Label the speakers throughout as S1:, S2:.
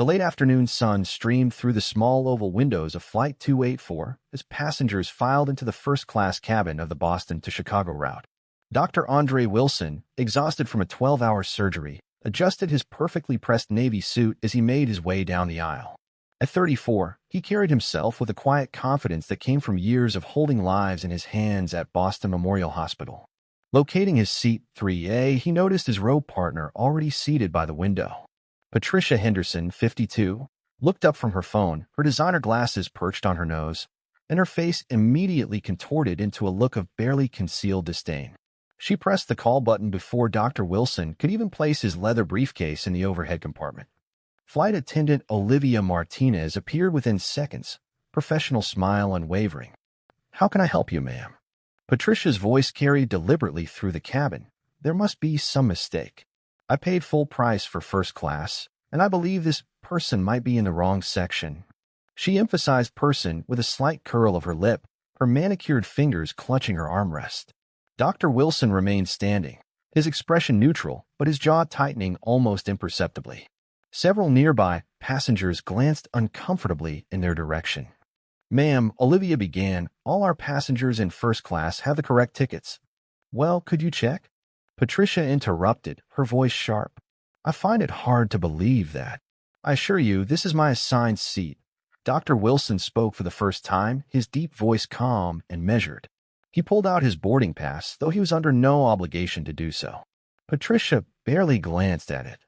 S1: The late afternoon sun streamed through the small oval windows of Flight 284 as passengers filed into the first-class cabin of the Boston to Chicago route. Dr. Andre Wilson, exhausted from a 12-hour surgery, adjusted his perfectly pressed navy suit as he made his way down the aisle. At 34, he carried himself with a quiet confidence that came from years of holding lives in his hands at Boston Memorial Hospital. Locating his seat 3A, he noticed his row partner already seated by the window. Patricia Henderson, 52, looked up from her phone, her designer glasses perched on her nose, and her face immediately contorted into a look of barely concealed disdain. She pressed the call button before Dr. Wilson could even place his leather briefcase in the overhead compartment. Flight attendant Olivia Martinez appeared within seconds, professional smile unwavering. "How can I help you, ma'am?" Patricia's voice carried deliberately through the cabin. "There must be some mistake. I paid full price for first class, and I believe this person might be in the wrong section." She emphasized person with a slight curl of her lip, her manicured fingers clutching her armrest. Dr. Wilson remained standing, his expression neutral, but his jaw tightening almost imperceptibly. Several nearby passengers glanced uncomfortably in their direction. "Ma'am," Olivia began, "all our passengers in first class have the correct tickets." "Well, could you check?" Patricia interrupted, her voice sharp. "I find it hard to believe that. I assure you, this is my assigned seat." Dr. Wilson spoke for the first time, his deep voice calm and measured. He pulled out his boarding pass, though he was under no obligation to do so. Patricia barely glanced at it.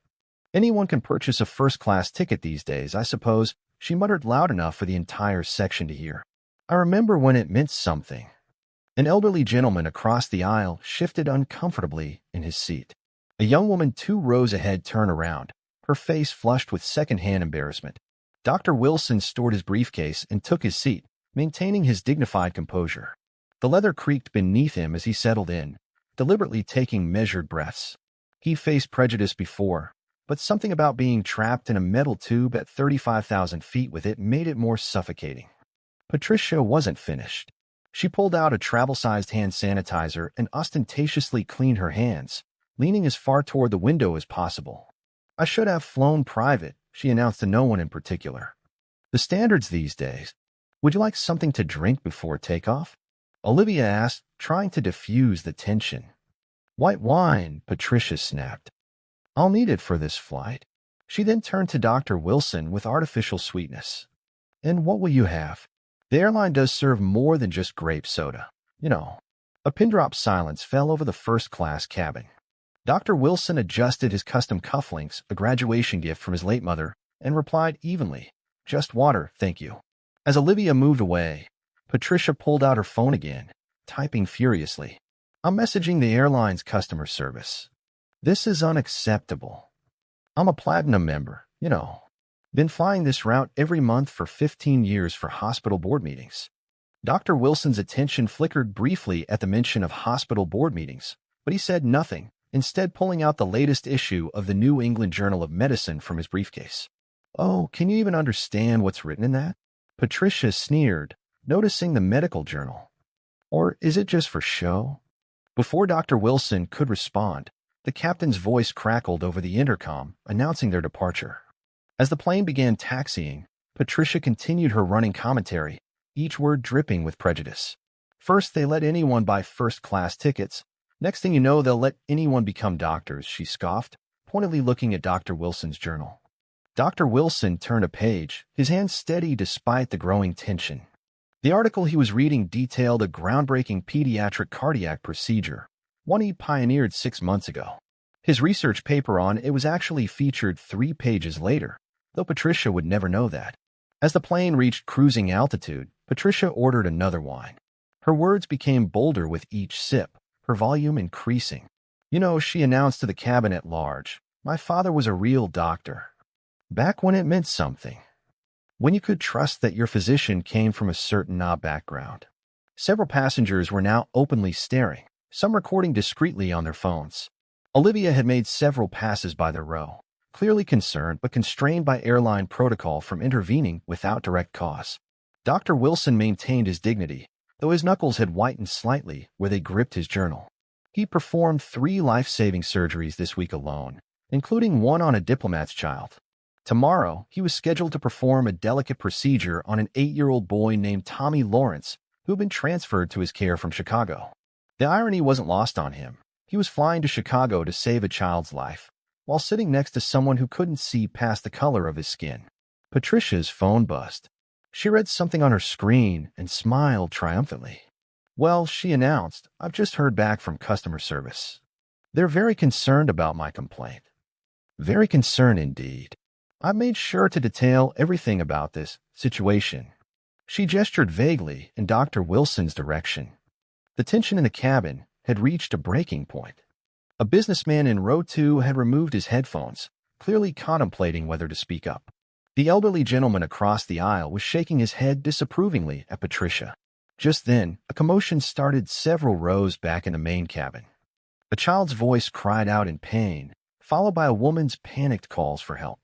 S1: "Anyone can purchase a first-class ticket these days, I suppose," she muttered loud enough for the entire section to hear. "I remember when it meant something." An elderly gentleman across the aisle shifted uncomfortably in his seat. A young woman 2 rows ahead turned around, her face flushed with second-hand embarrassment. Dr. Wilson stored his briefcase and took his seat, maintaining his dignified composure. The leather creaked beneath him as he settled in, deliberately taking measured breaths. He faced prejudice before, but something about being trapped in a metal tube at 35,000 feet with it made it more suffocating. Patricia wasn't finished. She pulled out a travel-sized hand sanitizer and ostentatiously cleaned her hands, leaning as far toward the window as possible. "I should have flown private," she announced to no one in particular. "The standards these days. Would you like something to drink before takeoff?" Olivia asked, trying to diffuse the tension. "White wine," Patricia snapped. "I'll need it for this flight." She then turned to Dr. Wilson with artificial sweetness. "And what will you have? The airline does serve more than just grape soda, you know." A pin-drop silence fell over the first-class cabin. Dr. Wilson adjusted his custom cufflinks, a graduation gift from his late mother, and replied evenly, "Just water, thank you." As Olivia moved away, Patricia pulled out her phone again, typing furiously. "I'm messaging the airline's customer service. This is unacceptable. I'm a platinum member, you know. Been flying this route every month for 15 years for hospital board meetings." Dr. Wilson's attention flickered briefly at the mention of hospital board meetings, but he said nothing, instead pulling out the latest issue of the New England Journal of Medicine from his briefcase. "Oh, can you even understand what's written in that?" Patricia sneered, noticing the medical journal. "Or is it just for show?" Before Dr. Wilson could respond, the captain's voice crackled over the intercom, announcing their departure. As the plane began taxiing, Patricia continued her running commentary, each word dripping with prejudice. "First, they let anyone buy first-class tickets. Next thing you know, they'll let anyone become doctors," she scoffed, pointedly looking at Dr. Wilson's journal. Dr. Wilson turned a page, his hands steady despite the growing tension. The article he was reading detailed a groundbreaking pediatric cardiac procedure, one he pioneered 6 months ago. His research paper on it was actually featured 3 pages later, though Patricia would never know that. As the plane reached cruising altitude, Patricia ordered another wine. Her words became bolder with each sip, her volume increasing. "You know," she announced to the cabin at large, "my father was a real doctor. Back when it meant something. When you could trust that your physician came from a certain background." Several passengers were now openly staring, some recording discreetly on their phones. Olivia had made several passes by their row, clearly concerned but constrained by airline protocol from intervening without direct cause. Dr. Wilson maintained his dignity, though his knuckles had whitened slightly where they gripped his journal. He performed 3 life-saving surgeries this week alone, including one on a diplomat's child. Tomorrow, he was scheduled to perform a delicate procedure on an 8-year-old boy named Tommy Lawrence, who had been transferred to his care from Chicago. The irony wasn't lost on him. He was flying to Chicago to save a child's life, while sitting next to someone who couldn't see past the color of his skin. Patricia's phone buzzed. She read something on her screen and smiled triumphantly. "Well," she announced, "I've just heard back from customer service. They're very concerned about my complaint." "Very concerned indeed. I made sure to detail everything about this situation." She gestured vaguely in Dr. Wilson's direction. The tension in the cabin had reached a breaking point. A businessman in row 2 had removed his headphones, clearly contemplating whether to speak up. The elderly gentleman across the aisle was shaking his head disapprovingly at Patricia. Just then, a commotion started several rows back in the main cabin. A child's voice cried out in pain, followed by a woman's panicked calls for help.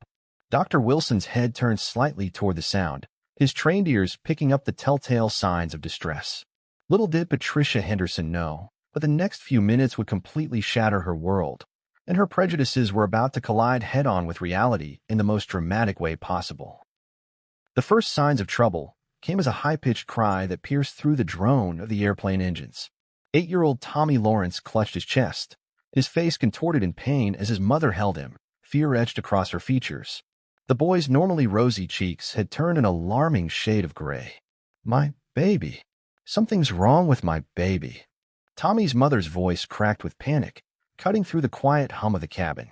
S1: Dr. Wilson's head turned slightly toward the sound, his trained ears picking up the telltale signs of distress. Little did Patricia Henderson know, but the next few minutes would completely shatter her world, and her prejudices were about to collide head-on with reality in the most dramatic way possible. The first signs of trouble came as a high-pitched cry that pierced through the drone of the airplane engines. 8-year-old Tommy Lawrence clutched his chest, his face contorted in pain as his mother held him, fear etched across her features. The boy's normally rosy cheeks had turned an alarming shade of gray. "My baby. Something's wrong with my baby." Tommy's mother's voice cracked with panic, cutting through the quiet hum of the cabin.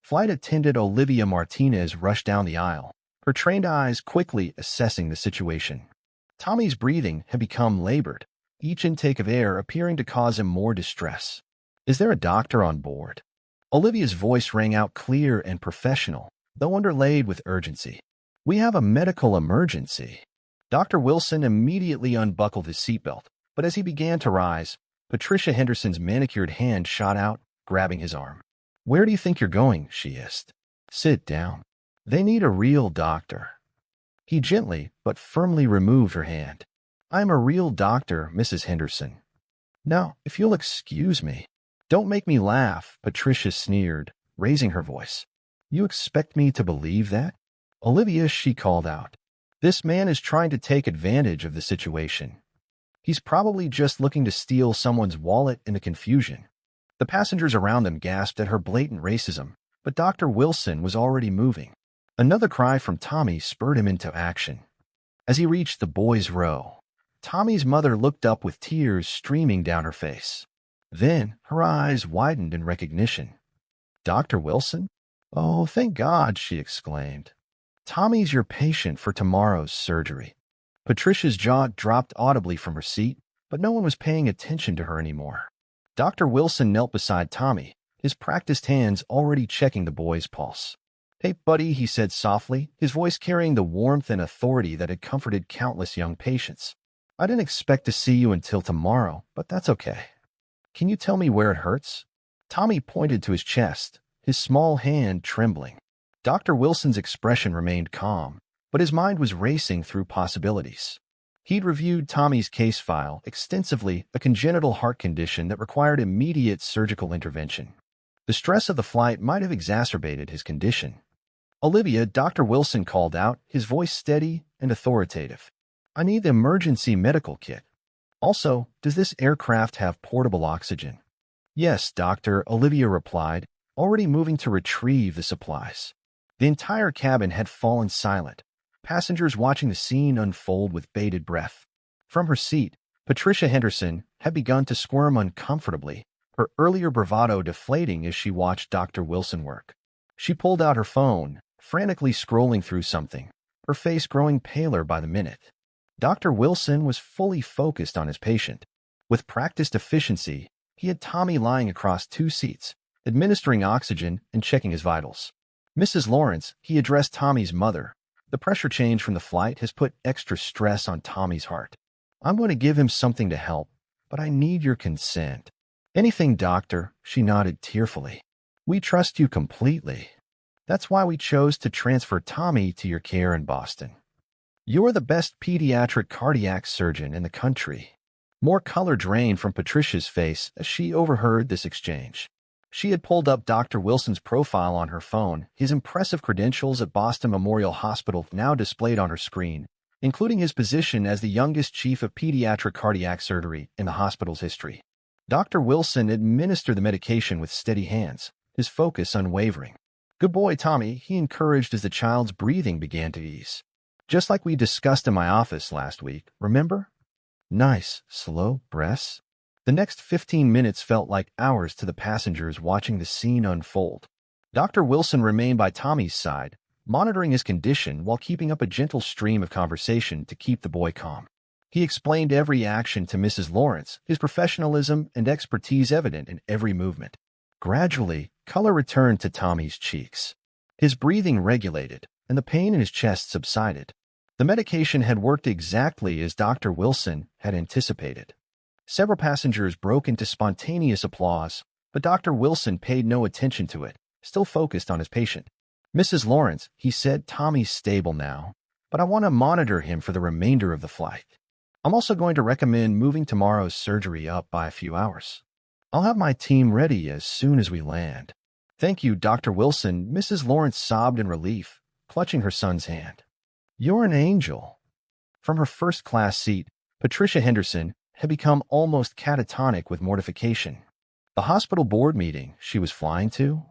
S1: Flight attendant Olivia Martinez rushed down the aisle, her trained eyes quickly assessing the situation. Tommy's breathing had become labored, each intake of air appearing to cause him more distress. "Is there a doctor on board?" Olivia's voice rang out clear and professional, though underlaid with urgency. "We have a medical emergency." Dr. Wilson immediately unbuckled his seatbelt, but as he began to rise, Patricia Henderson's manicured hand shot out, grabbing his arm. "Where do you think you're going?" she hissed. "Sit down. They need a real doctor." He gently but firmly removed her hand. "I am a real doctor, Mrs. Henderson." "Now, if you'll excuse me." "Don't make me laugh," Patricia sneered, raising her voice. "You expect me to believe that?" "Olivia," she called out. "This man is trying to take advantage of the situation. He's probably just looking to steal someone's wallet in the confusion." The passengers around them gasped at her blatant racism, but Dr. Wilson was already moving. Another cry from Tommy spurred him into action. As he reached the boys' row, Tommy's mother looked up with tears streaming down her face. Then her eyes widened in recognition. "Dr. Wilson? Oh, thank God," she exclaimed. "Tommy's your patient for tomorrow's surgery." Patricia's jaw dropped audibly from her seat, but no one was paying attention to her anymore. Dr. Wilson knelt beside Tommy, his practiced hands already checking the boy's pulse. "Hey, buddy," he said softly, his voice carrying the warmth and authority that had comforted countless young patients. "I didn't expect to see you until tomorrow, but that's okay. Can you tell me where it hurts?" Tommy pointed to his chest, his small hand trembling. Dr. Wilson's expression remained calm, but his mind was racing through possibilities. He'd reviewed Tommy's case file extensively, a congenital heart condition that required immediate surgical intervention. The stress of the flight might have exacerbated his condition. "Olivia," Dr. Wilson called out, his voice steady and authoritative. "I need the emergency medical kit. Also, does this aircraft have portable oxygen?" "Yes, doctor," Olivia replied, already moving to retrieve the supplies. The entire cabin had fallen silent, passengers watching the scene unfold with bated breath. From her seat, Patricia Henderson had begun to squirm uncomfortably, her earlier bravado deflating as she watched Dr. Wilson work. She pulled out her phone, frantically scrolling through something, her face growing paler by the minute. Dr. Wilson was fully focused on his patient. With practiced efficiency, he had Tommy lying across 2 seats, administering oxygen and checking his vitals. "Mrs. Lawrence," he addressed Tommy's mother. "The pressure change from the flight has put extra stress on Tommy's heart. I'm going to give him something to help, but I need your consent." "Anything, doctor," she nodded tearfully. "We trust you completely. That's why we chose to transfer Tommy to your care in Boston. You're the best pediatric cardiac surgeon in the country." More color drained from Patricia's face as she overheard this exchange. She had pulled up Dr. Wilson's profile on her phone, his impressive credentials at Boston Memorial Hospital now displayed on her screen, including his position as the youngest chief of pediatric cardiac surgery in the hospital's history. Dr. Wilson administered the medication with steady hands, his focus unwavering. "Good boy, Tommy," he encouraged as the child's breathing began to ease. "Just like we discussed in my office last week, remember? Nice, slow breaths." The next 15 minutes felt like hours to the passengers watching the scene unfold. Dr. Wilson remained by Tommy's side, monitoring his condition while keeping up a gentle stream of conversation to keep the boy calm. He explained every action to Mrs. Lawrence, his professionalism and expertise evident in every movement. Gradually, color returned to Tommy's cheeks. His breathing regulated, and the pain in his chest subsided. The medication had worked exactly as Dr. Wilson had anticipated. Several passengers broke into spontaneous applause, but Dr. Wilson paid no attention to it, still focused on his patient. "Mrs. Lawrence," he said, "Tommy's stable now, but I want to monitor him for the remainder of the flight. I'm also going to recommend moving tomorrow's surgery up by a few hours. I'll have my team ready as soon as we land." "Thank you, Dr. Wilson," Mrs. Lawrence sobbed in relief, clutching her son's hand. "You're an angel." From her first-class seat, Patricia Henderson had become almost catatonic with mortification. The hospital board meeting she was flying to?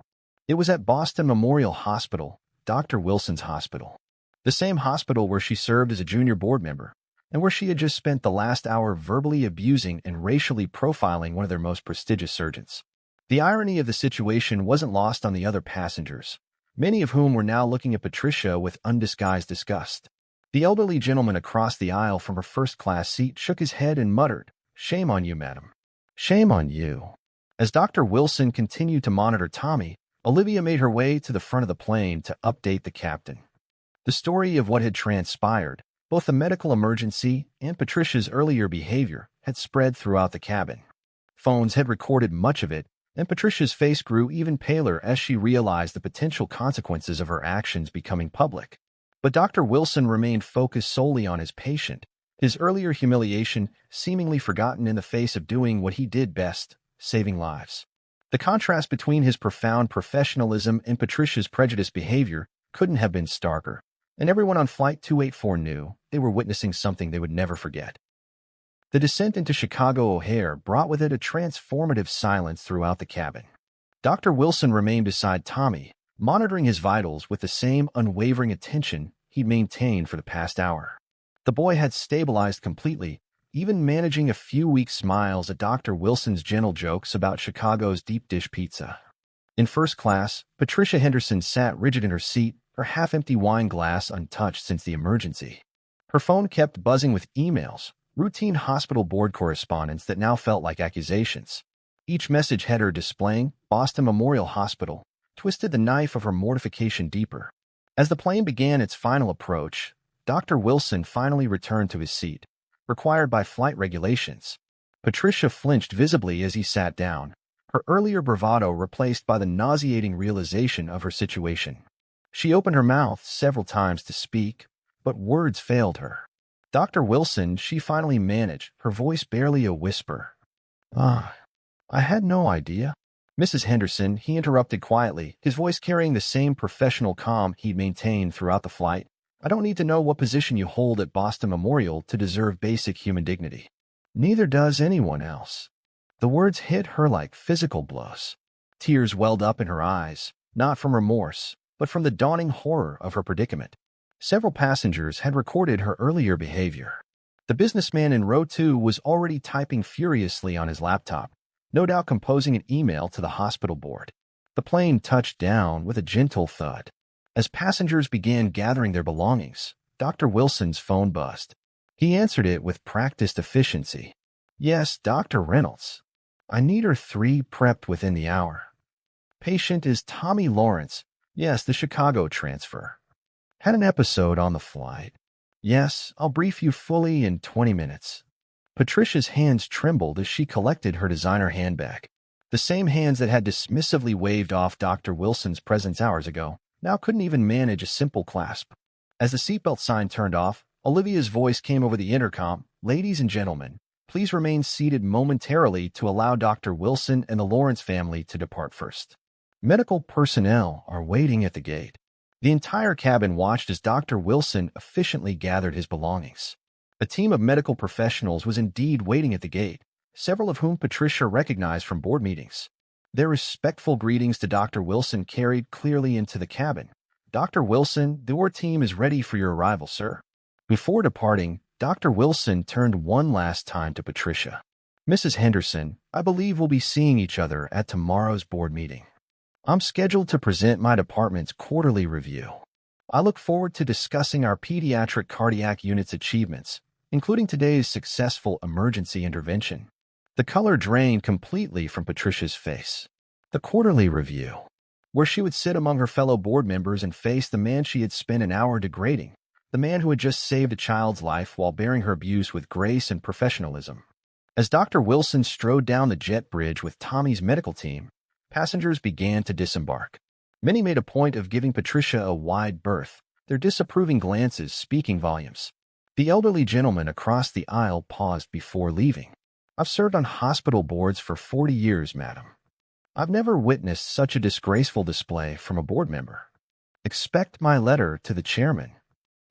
S1: It was at Boston Memorial Hospital, Dr. Wilson's hospital. The same hospital where she served as a junior board member, and where she had just spent the last hour verbally abusing and racially profiling one of their most prestigious surgeons. The irony of the situation wasn't lost on the other passengers, many of whom were now looking at Patricia with undisguised disgust. The elderly gentleman across the aisle from her first-class seat shook his head and muttered, "Shame on you, madam. Shame on you." As Dr. Wilson continued to monitor Tommy, Olivia made her way to the front of the plane to update the captain. The story of what had transpired, both the medical emergency and Patricia's earlier behavior, had spread throughout the cabin. Phones had recorded much of it, and Patricia's face grew even paler as she realized the potential consequences of her actions becoming public. But Dr. Wilson remained focused solely on his patient, his earlier humiliation seemingly forgotten in the face of doing what he did best, saving lives. The contrast between his profound professionalism and Patricia's prejudiced behavior couldn't have been starker, and everyone on Flight 284 knew they were witnessing something they would never forget. The descent into Chicago O'Hare brought with it a transformative silence throughout the cabin. Dr. Wilson remained beside Tommy, monitoring his vitals with the same unwavering attention he'd maintained for the past hour. The boy had stabilized completely, even managing a few weak smiles at Dr. Wilson's gentle jokes about Chicago's deep dish pizza. In first class, Patricia Henderson sat rigid in her seat, her half-empty wine glass untouched since the emergency. Her phone kept buzzing with emails, routine hospital board correspondence that now felt like accusations. Each message header displaying Boston Memorial Hospital twisted the knife of her mortification deeper. As the plane began its final approach, Dr. Wilson finally returned to his seat, required by flight regulations. Patricia flinched visibly as he sat down, her earlier bravado replaced by the nauseating realization of her situation. She opened her mouth several times to speak, but words failed her. "Dr. Wilson," she finally managed, her voice barely a whisper. "I had no idea." "Mrs. Henderson," he interrupted quietly, his voice carrying the same professional calm he'd maintained throughout the flight. "I don't need to know what position you hold at Boston Memorial to deserve basic human dignity. Neither does anyone else." The words hit her like physical blows. Tears welled up in her eyes, not from remorse, but from the dawning horror of her predicament. Several passengers had recorded her earlier behavior. The businessman in row 2 was already typing furiously on his laptop, no doubt composing an email to the hospital board. The plane touched down with a gentle thud. As passengers began gathering their belongings, Dr. Wilson's phone buzzed. He answered it with practiced efficiency. "Yes, Dr. Reynolds. I need her 3 prepped within the hour. Patient is Tommy Lawrence. Yes, the Chicago transfer. Had an episode on the flight. Yes, I'll brief you fully in 20 minutes. Patricia's hands trembled as she collected her designer handbag. The same hands that had dismissively waved off Dr. Wilson's presence hours ago now couldn't even manage a simple clasp. As the seatbelt sign turned off, Olivia's voice came over the intercom. "Ladies and gentlemen, Please remain seated momentarily to allow Dr. Wilson and the Lawrence family to depart first. Medical personnel are waiting at the gate. The entire cabin watched as Dr. Wilson efficiently gathered his belongings. A team of medical professionals was indeed waiting at the gate, several of whom Patricia recognized from board meetings. Their respectful greetings to Dr. Wilson carried clearly into the cabin. "Dr. Wilson, your team is ready for your arrival, sir." Before departing, Dr. Wilson turned one last time to Patricia. "Mrs. Henderson, I believe we'll be seeing each other at tomorrow's board meeting. I'm scheduled to present my department's quarterly review. I look forward to discussing our pediatric cardiac unit's achievements, including today's successful emergency intervention." The color drained completely from Patricia's face. The quarterly review, where she would sit among her fellow board members and face the man she had spent an hour degrading, the man who had just saved a child's life while bearing her abuse with grace and professionalism. As Dr. Wilson strode down the jet bridge with Tommy's medical team, passengers began to disembark. Many made a point of giving Patricia a wide berth, their disapproving glances speaking volumes. The elderly gentleman across the aisle paused before leaving. "I've served on hospital boards for 40 years, madam. I've never witnessed such a disgraceful display from a board member. Expect my letter to the chairman."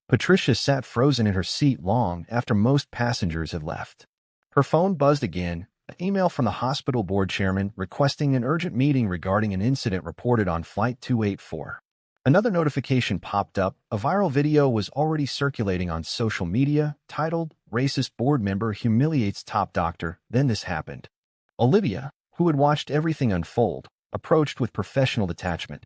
S1: Patricia sat frozen in her seat long after most passengers had left. Her phone buzzed again, an email from the hospital board chairman requesting an urgent meeting regarding an incident reported on Flight 284. Another notification popped up. A viral video was already circulating on social media, titled, "Racist Board Member Humiliates Top Doctor." Then this happened. Olivia, who had watched everything unfold, approached with professional detachment.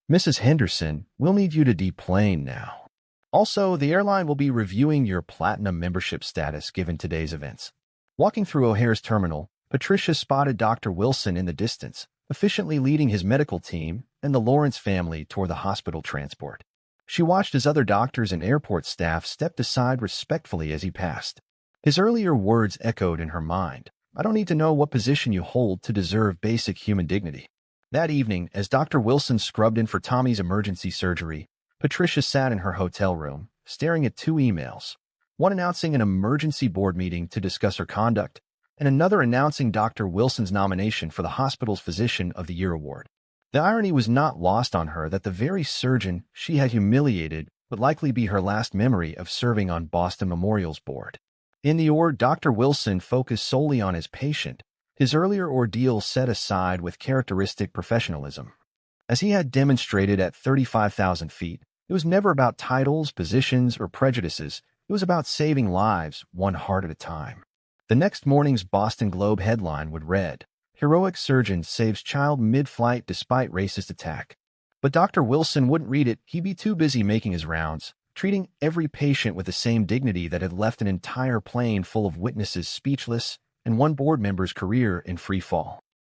S1: "Mrs. Henderson, we'll need you to deplane now. Also, the airline will be reviewing your platinum membership status given today's events." Walking through O'Hare's terminal, Patricia spotted Dr. Wilson in the distance, efficiently leading his medical team and the Lawrence family toward the hospital transport. She watched as other doctors and airport staff stepped aside respectfully as he passed. His earlier words echoed in her mind. "I don't need to know what position you hold to deserve basic human dignity." That evening, as Dr. Wilson scrubbed in for Tommy's emergency surgery, Patricia sat in her hotel room, staring at two emails, one announcing an emergency board meeting to discuss her conduct, and another announcing Dr. Wilson's nomination for the hospital's Physician of the Year award. The irony was not lost on her that the very surgeon she had humiliated would likely be her last memory of serving on Boston Memorial's board. In the OR, Dr. Wilson focused solely on his patient, his earlier ordeal set aside with characteristic professionalism. As he had demonstrated at 35,000 feet, it was never about titles, positions, or prejudices. It was about saving lives, one heart at a time. The next morning's Boston Globe headline would read, "Heroic Surgeon Saves Child Mid-Flight Despite Racist Attack." But Dr. Wilson wouldn't read it. He'd be too busy making his rounds, treating every patient with the same dignity that had left an entire plane full of witnesses speechless and one board member's career in free fall.